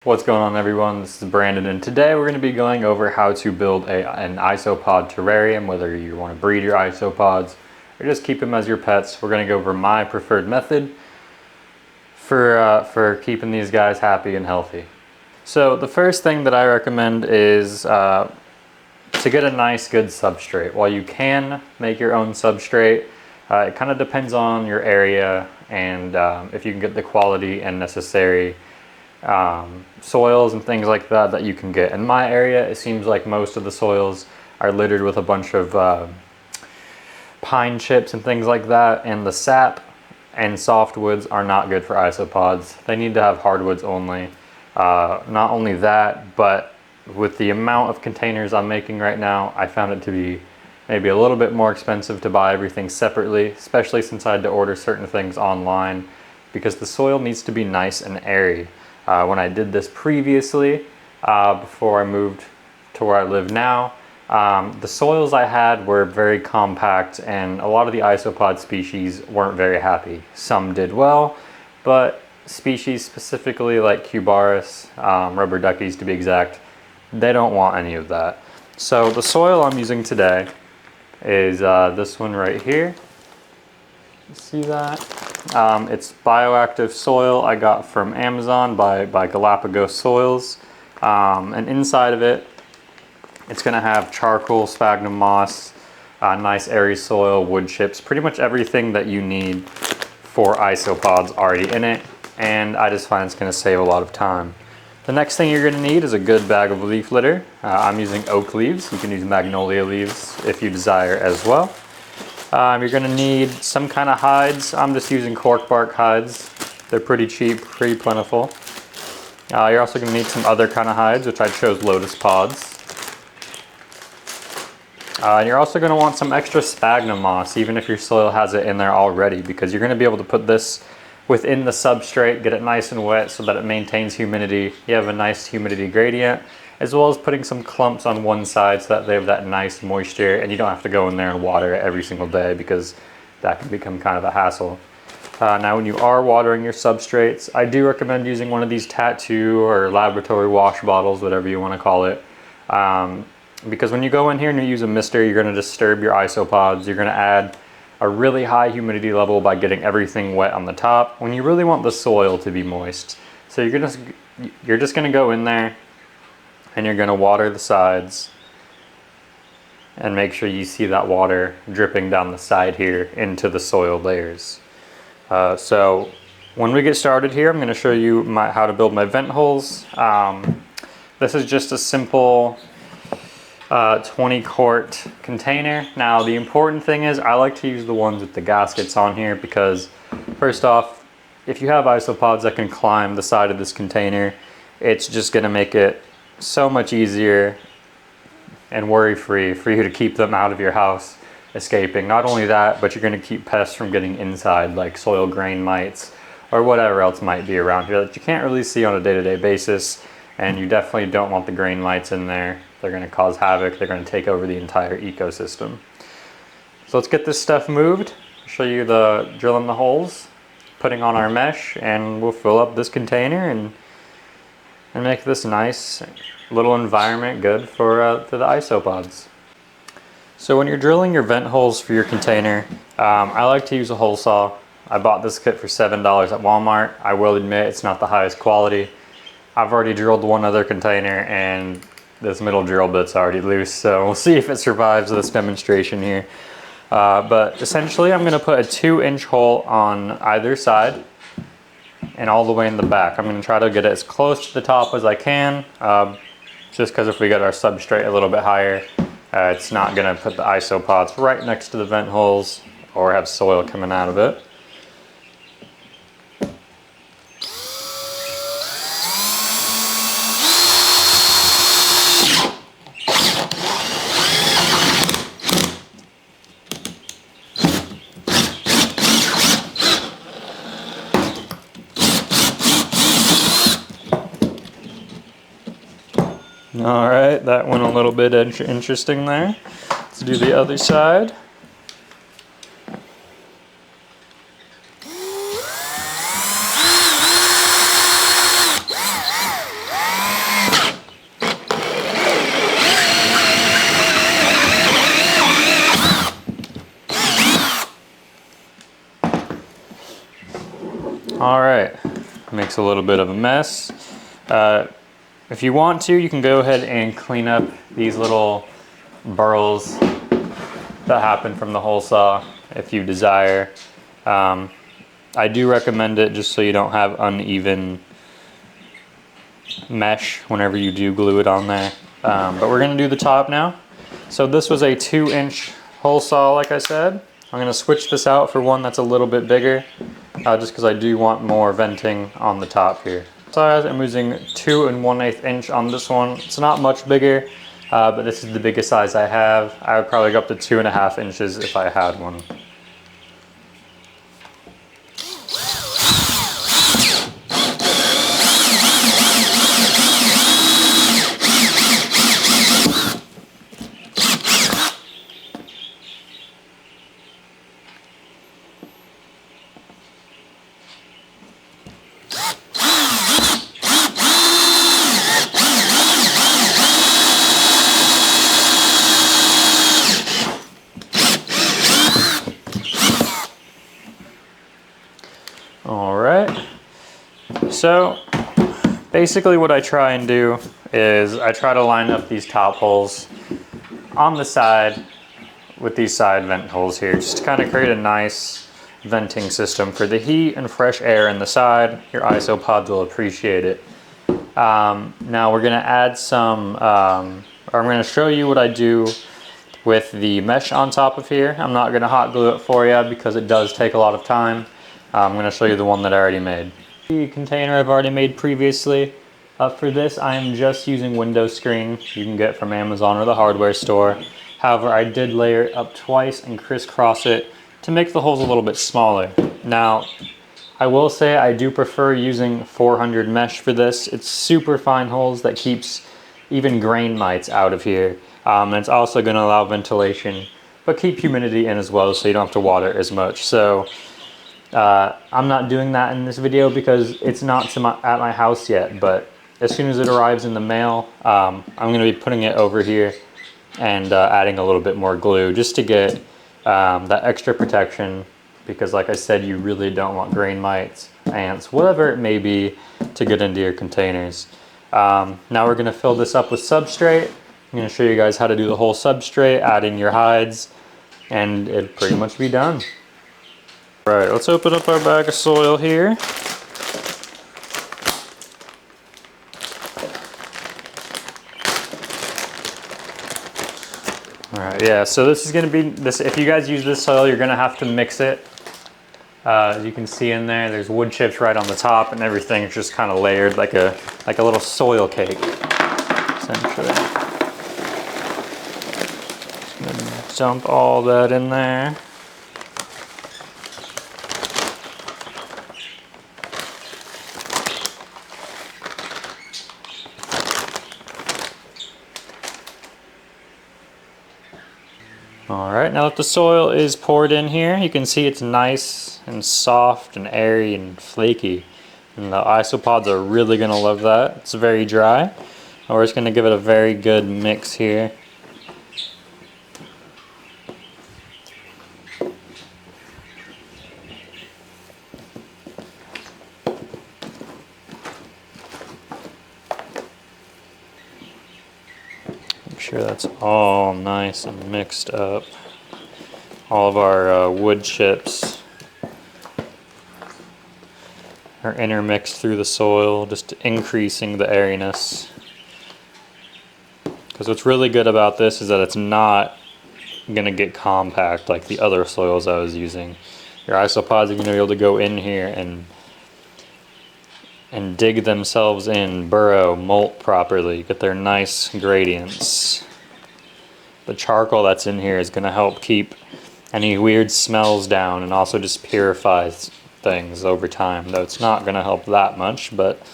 What's going on, everyone? This is Brandon, and today we're going to be going over how to build an isopod terrarium, whether you want to breed your isopods or just keep them as your pets. We're going to go over my preferred method for keeping these guys happy and healthy. So the first thing that I recommend is to get a nice, good substrate. While you can make your own substrate, it kind of depends on your area and if you can get the quality and necessary soils and things like that you can get. In my area, it seems like most of the soils are littered with a bunch of pine chips and things like that, and the sap and softwoods are not good for isopods. They need to have hardwoods only. Not only that, but with the amount of containers I'm making right now, I found it to be maybe a little bit more expensive to buy everything separately, especially since I had to order certain things online, because the soil needs to be nice and airy. When I did this previously, before I moved to where I live now, the soils I had were very compact, and a lot of the isopod species weren't very happy. Some did well, but species specifically like Cubaris, rubber duckies to be exact, they don't want any of that. So the soil I'm using today is this one right here. See that? It's bioactive soil I got from Amazon by Galapagos Soils, and inside of it, it's going to have charcoal, sphagnum moss, nice airy soil, wood chips, pretty much everything that you need for isopods already in it, and I just find it's going to save a lot of time. The next thing you're going to need is a good bag of leaf litter. I'm using oak leaves. You can use magnolia leaves if you desire as well. You're going to need some kind of hides. I'm just using Cork Bark hides. They're pretty cheap, pretty plentiful. You're also going to need some other kind of hides, which I chose lotus pods. And you're also going to want some extra sphagnum moss, even if your soil has it in there already, because you're going to be able to put this within the substrate, get it nice and wet so that it maintains humidity. You have a nice humidity gradient, as well as putting some clumps on one side so that they have that nice moisture, and you don't have to go in there and water it every single day, because that can become kind of a hassle. Now when you are watering your substrates, I do recommend using one of these tattoo or laboratory wash bottles, whatever you want to call it, because when you go in here and you use a mister, you're going to disturb your isopods. You're going to add a really high humidity level by getting everything wet on the top when you really want the soil to be moist. So you're just going to go in there and you're going to water the sides and make sure you see that water dripping down the side here into the soil layers. So when we get started here, I'm going to show you how to build my vent holes. This is just a simple 20 quart container. Now the important thing is I like to use the ones with the gaskets on here, because first off, if you have isopods that can climb the side of this container, it's just going to make it so much easier and worry-free for you to keep them out of your house escaping. Not only that, but you're going to keep pests from getting inside, like soil grain mites or whatever else might be around here that you can't really see on a day-to-day basis, and you definitely don't want the grain mites in there. They're going to cause havoc. They're going to take over the entire ecosystem. So let's get this stuff moved. I'll show you the drilling the holes, putting on our mesh, and we'll fill up this container and make this nice little environment good for the isopods. So when you're drilling your vent holes for your container, I like to use a hole saw. I bought this kit for $7 at Walmart. I will admit it's not the highest quality. I've already drilled one other container and this middle drill bit's already loose, so we'll see if it survives this demonstration here. But essentially I'm going to put a 2-inch hole on either side and all the way in the back. I'm going to try to get it as close to the top as I can, just because if we get our substrate a little bit higher, it's not going to put the isopods right next to the vent holes or have soil coming out of it. All right, that went a little bit interesting there. Let's do the other side. All right, makes a little bit of a mess. If you want to, you can go ahead and clean up these little burls that happen from the hole saw if you desire. I do recommend it just so you don't have uneven mesh whenever you do glue it on there. But we're gonna do the top now. So this was a 2-inch hole saw, like I said. I'm gonna switch this out for one that's a little bit bigger, just because I do want more venting on the top here. Size, I'm using 2 1/8 inch on this one. It's not much bigger, but this is the biggest size I have. I would probably go up to 2.5 inches if I had one. Alright, so basically what I try and do is I try to line up these top holes on the side with these side vent holes here, just to kind of create a nice venting system for the heat and fresh air in the side. Your isopods will appreciate it. Now we're going to add some, I'm going to show you what I do with the mesh on top of here. I'm not going to hot glue it for you because it does take a lot of time. I'm going to show you the one that I already made. The container I've already made previously. For this, I am just using window screen you can get from Amazon or the hardware store. However, I did layer it up twice and crisscross it to make the holes a little bit smaller. Now, I will say I do prefer using 400 mesh for this. It's super fine holes that keeps even grain mites out of here. And it's also going to allow ventilation, but keep humidity in as well so you don't have to water as much. So I'm not doing that in this video because it's not at my house yet, but as soon as it arrives in the mail, I'm going to be putting it over here and adding a little bit more glue just to get that extra protection, because like I said, you really don't want grain mites, ants, whatever it may be, to get into your containers. Now we're going to fill this up with substrate. I'm going to show you guys how to do the whole substrate, add in your hides, and it'll pretty much be done. Right, let's open up our bag of soil here. Alright, yeah, so this is going to be, if you guys use this soil, you're going to have to mix it. As you can see in there, there's wood chips right on the top and everything is just kind of layered like a little soil cake, essentially. Just going to dump all that in there. Alright, now that the soil is poured in here, you can see it's nice and soft and airy and flaky. And the isopods are really going to love that. It's very dry. And we're just going to give it a very good mix here. Make sure that's all nice and mixed up. All of our wood chips are intermixed through the soil, just increasing the airiness. Because what's really good about this is that it's not going to get compact like the other soils I was using. Your isopods are going to be able to go in here and dig themselves in, burrow, molt properly, get their nice gradients. The charcoal that's in here is going to help keep any weird smells down and also just purifies things over time, though it's not going to help that much, but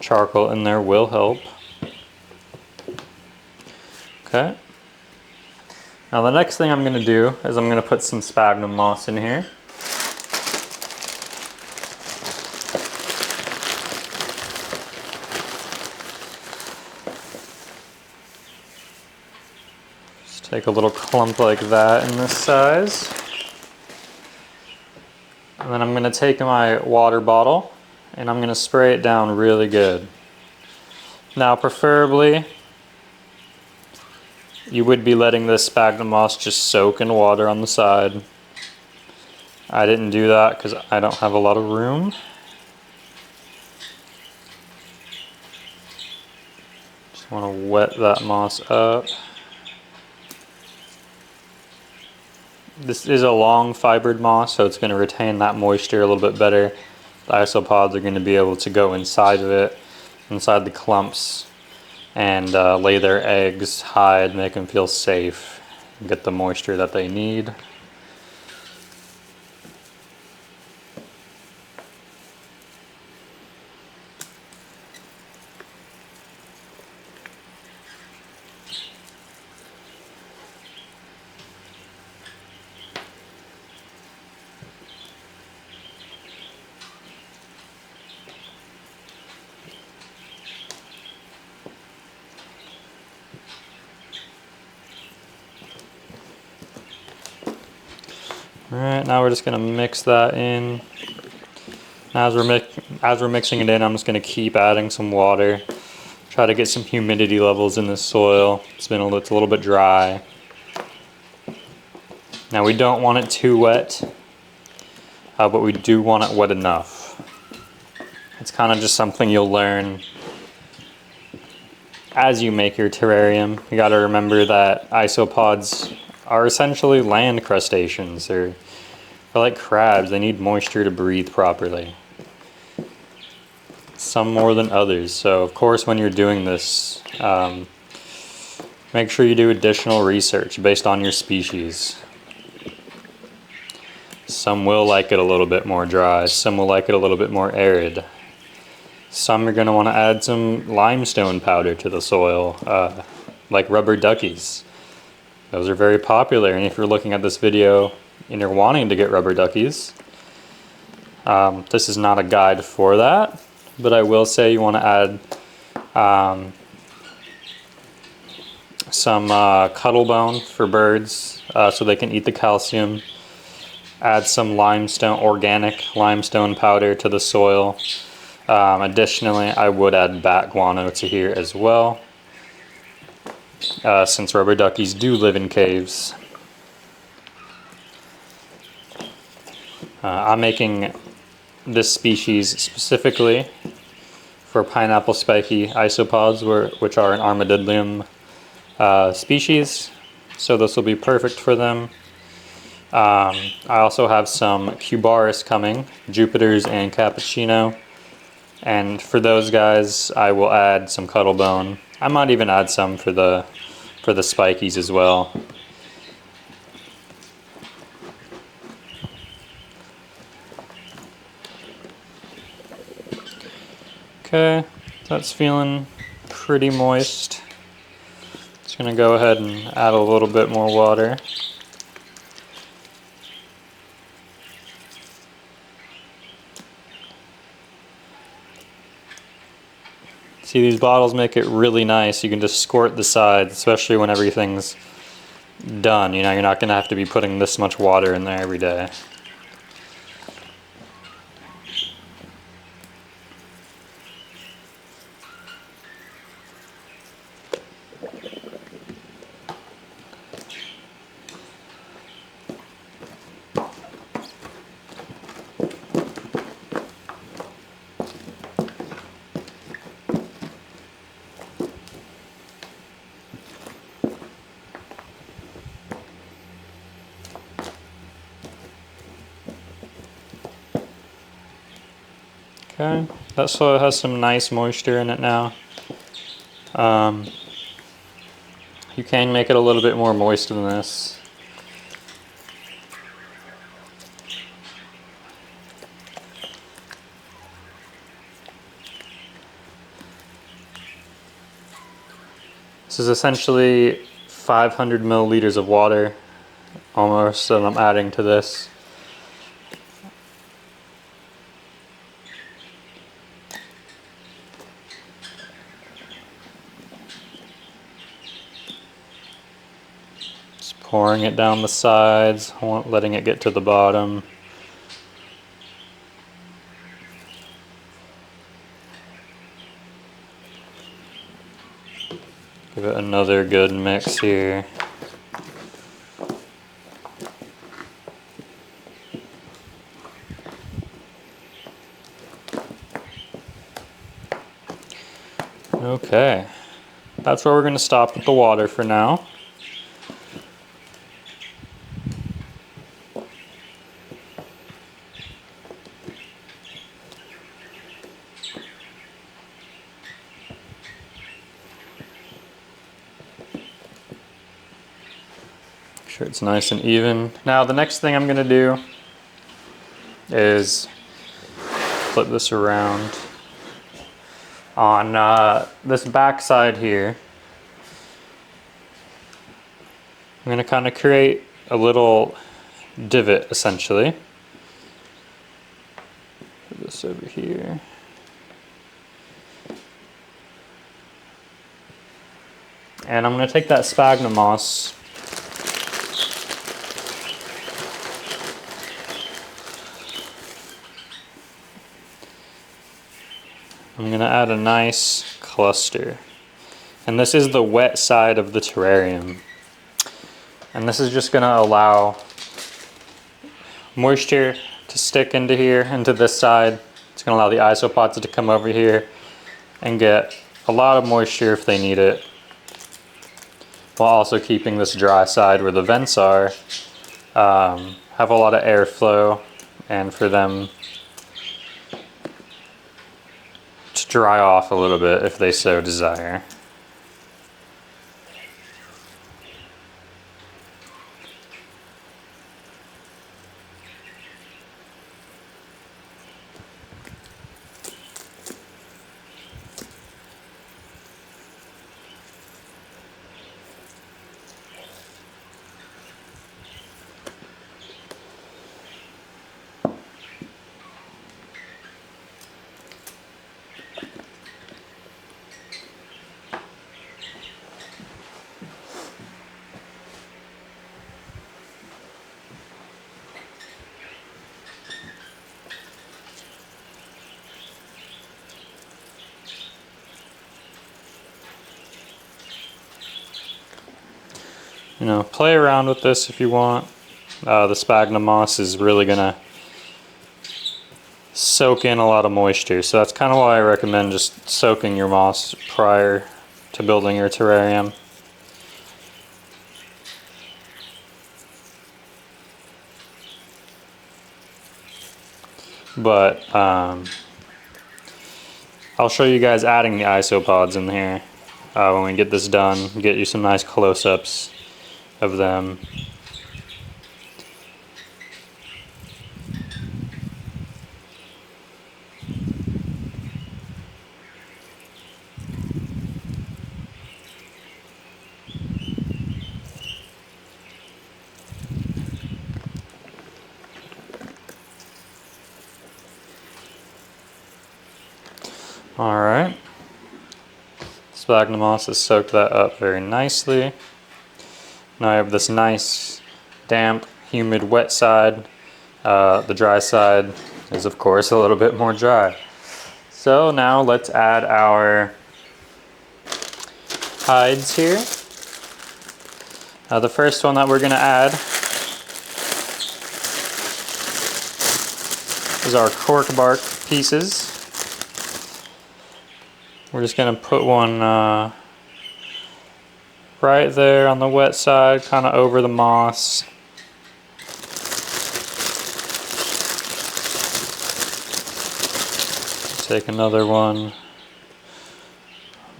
charcoal in there will help. Okay. Now the next thing I'm going to do is I'm going to put some sphagnum moss in here. Take a little clump like that in this size. And And then I'm going to take my water bottle and I'm going to spray it down really good. Now preferably you would be letting this sphagnum moss just soak in water on the side. I didn't do that because I don't have a lot of room. Just want to wet that moss up. This is a long fibered moss, so it's going to retain that moisture a little bit better. The isopods are going to be able to go inside of it, inside the clumps, and lay their eggs, hide, make them feel safe, and get the moisture that they need. Alright, now we're just going to mix that in. Now as we're mixing it in, I'm just going to keep adding some water. Try to get some humidity levels in the soil. It's a little bit dry. Now we don't want it too wet, but we do want it wet enough. It's kind of just something you'll learn as you make your terrarium. You got to remember that isopods are essentially land crustaceans. They're like crabs. They need moisture to breathe properly. Some more than others. So of course when you're doing this, make sure you do additional research based on your species. Some will like it a little bit more dry. Some will like it a little bit more arid. Some are going to want to add some limestone powder to the soil, like rubber duckies. Those are very popular, and if you're looking at this video and you're wanting to get rubber duckies, this is not a guide for that, but I will say you want to add some cuttle bone for birds so they can eat the calcium. Add some limestone, organic limestone powder to the soil. Additionally, I would add bat guano to here as well. Since rubber duckies do live in caves. I'm making this species specifically for pineapple spiky isopods, which are an armadillium species, so this will be perfect for them. I also have some cubaris coming, Jupiters and cappuccino, and for those guys I will add some cuttle bone. I might even add some for the spikies as well. Okay, that's feeling pretty moist. Just gonna go ahead and add a little bit more water. See, these bottles make it really nice. You can just squirt the sides, especially when everything's done. You know, you're not going to have to be putting this much water in there every day. Okay, that soil has some nice moisture in it now. You can make it a little bit more moist than this. This is essentially 500 milliliters of water almost that I'm adding to this. Pouring it down the sides, letting it get to the bottom. Give it another good mix here. Okay, that's where we're going to stop with the water for now. Make sure it's nice and even. Now the next thing I'm going to do is flip this around. On this back side here, I'm going to kind of create a little divot essentially. Put this over here. And I'm going to take that sphagnum moss I'm going to add a nice cluster. And this is the wet side of the terrarium. And this is just going to allow moisture to stick into here, into this side. It's going to allow the isopods to come over here and get a lot of moisture if they need it, while also keeping this dry side where the vents are, have a lot of airflow, and for them to dry off a little bit if they so desire. You know, play around with this if you want. The sphagnum moss is really gonna soak in a lot of moisture, so that's kind of why I recommend just soaking your moss prior to building your terrarium. But I'll show you guys adding the isopods in here when we get this done, get you some nice close-ups of them. Alright, sphagnum moss has soaked that up very nicely. Now I have this nice, damp, humid, wet side. The dry side is, of course, a little bit more dry. So now let's add our hides here. The first one that we're going to add is our cork bark pieces. We're just going to put one right there on the wet side, kind of over the moss. Take another one,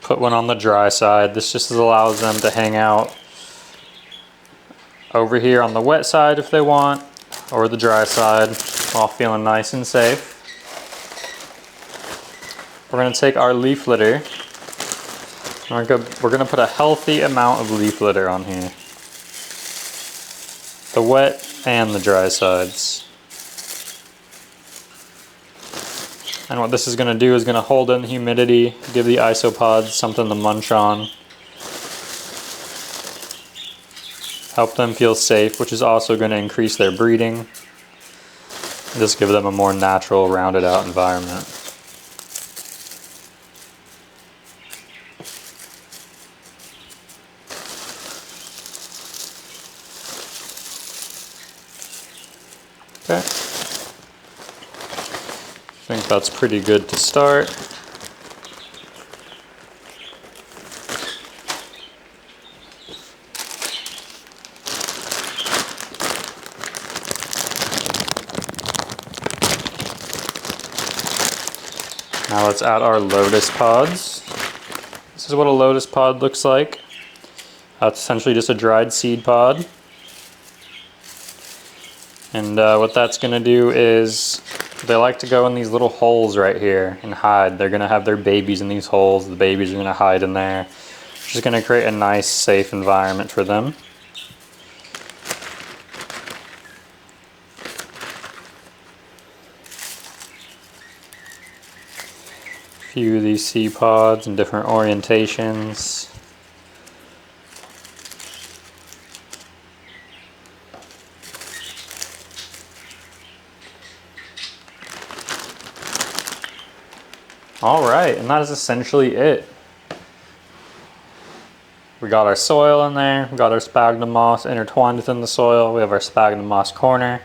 put one on the dry side. This just allows them to hang out over here on the wet side if they want, or the dry side, while feeling nice and safe. We're going to take our leaf litter. We're going to put a healthy amount of leaf litter on here. The wet and the dry sides. And what this is going to do is going to hold in the humidity, give the isopods something to munch on. Help them feel safe, which is also going to increase their breeding. Just give them a more natural, rounded out environment. Okay. I think that's pretty good to start. Now let's add our lotus pods. This is what a lotus pod looks like. It's essentially just a dried seed pod. And what that's going to do is, they like to go in these little holes right here and hide. They're going to have their babies in these holes. The babies are going to hide in there. Which is going to create a nice, safe environment for them. A few of these seed pods in different orientations. Alright, and that is essentially it. We got our soil in there, we got our sphagnum moss intertwined within the soil, we have our sphagnum moss corner,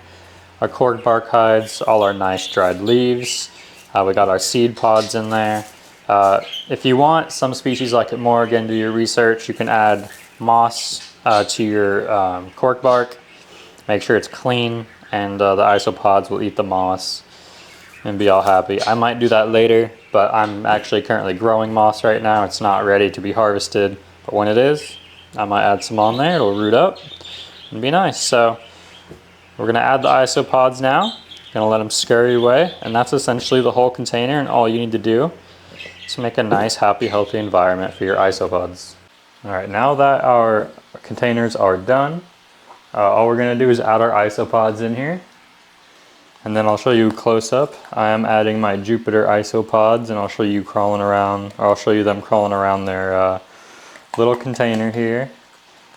our cork bark hides, all our nice dried leaves. We got our seed pods in there. If you want, some species like it more, again, do your research. You can add moss to your cork bark. Make sure it's clean, and the isopods will eat the moss and be all happy. I might do that later, but I'm actually currently growing moss right now. It's not ready to be harvested, but when it is, I might add some on there. It'll root up and be nice. So we're gonna add the isopods now. Gonna let them scurry away, and that's essentially the whole container, and all you need to do is make a nice, happy, healthy environment for your isopods. All right, now that our containers are done, all we're gonna do is add our isopods in here, and then I'll show you close up. I am adding my Jupiter isopods, and I'll show you crawling around, or I'll show you them crawling around their little container here.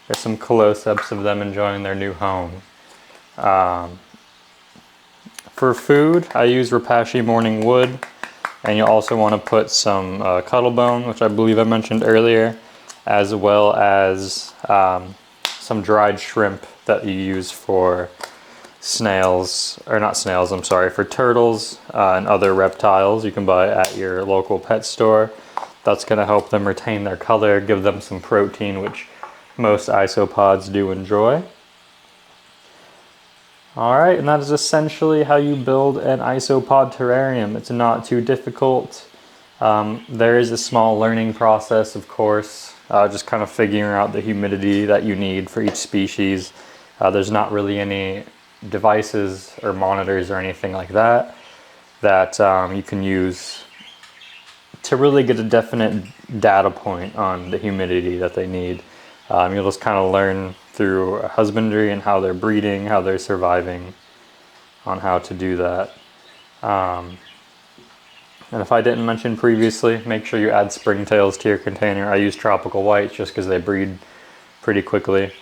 There's some close-ups of them enjoying their new home. For food, I use Repashy morning wood, and you'll also want to put some cuttlebone, which I believe I mentioned earlier, as well as some dried shrimp that you use for snails, or not snails, I'm sorry, for turtles and other reptiles you can buy at your local pet store. That's going to help them retain their color, give them some protein, which most isopods do enjoy. Alright, and that is essentially how you build an isopod terrarium. It's not too difficult. There is a small learning process, of course, just kind of figuring out the humidity that you need for each species. There's not really any devices or monitors or anything like that you can use to really get a definite data point on the humidity that they need. You'll just kind of learn through husbandry and how they're breeding, how they're surviving, on how to do that. And if I didn't mention previously, make sure you add Springtails to your container. I use tropical whites just because they breed pretty quickly.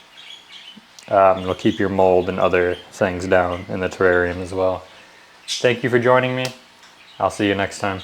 It'll keep your mold and other things down in the terrarium as well. Thank you for joining me. I'll see you next time.